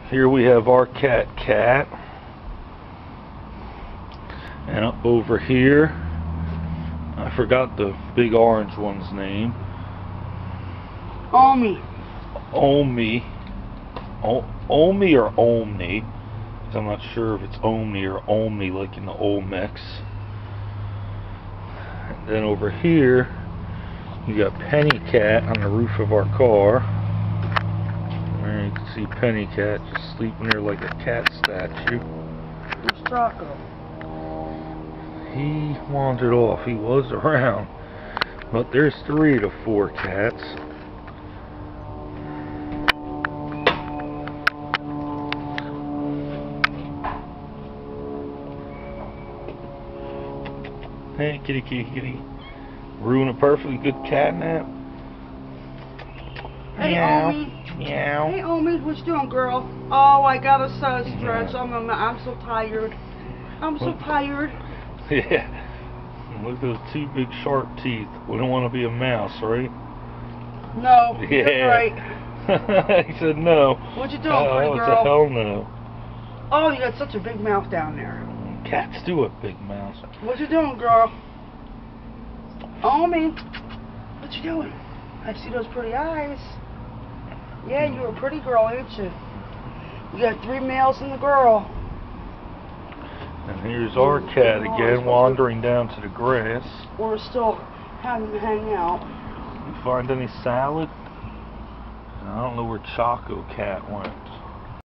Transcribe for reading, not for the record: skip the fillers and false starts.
Here we have our cat. And up over here, I forgot the big orange one's name. Olmey. Olmey. Olmey or Olmey. I'm not sure if it's Olmey or Olmey, like in the Olmecs. And then over here, you got Penny Cat on the roof of our car. There you can see Penny Cat just sleeping there like a cat statue. Where's Taco? He wandered off. He was around. But there's 3 to 4 cats. Hey, kitty. Ruin a perfectly good cat nap. Hey, Meow. Olmey. Meow. Hey, Olmey, what you doing, girl? Oh, I got a sun stretch. I'm so tired. I'm so tired. Yeah. Look at those 2 big sharp teeth. We don't want to be a mouse, right? No, Yeah. you're right. He said no. What you doing, pretty What girl? the hell no? Oh, you got such a big mouth down there. Cats do a big mouse. What you doing, girl? Olmey, what you doing? I see those pretty eyes. Yeah, you're a pretty girl, ain't you? You got 3 males and a girl. And here's our cat again, wandering down to the grass. We're still having to hang out. You find any salad? I don't know where Choco Cat went.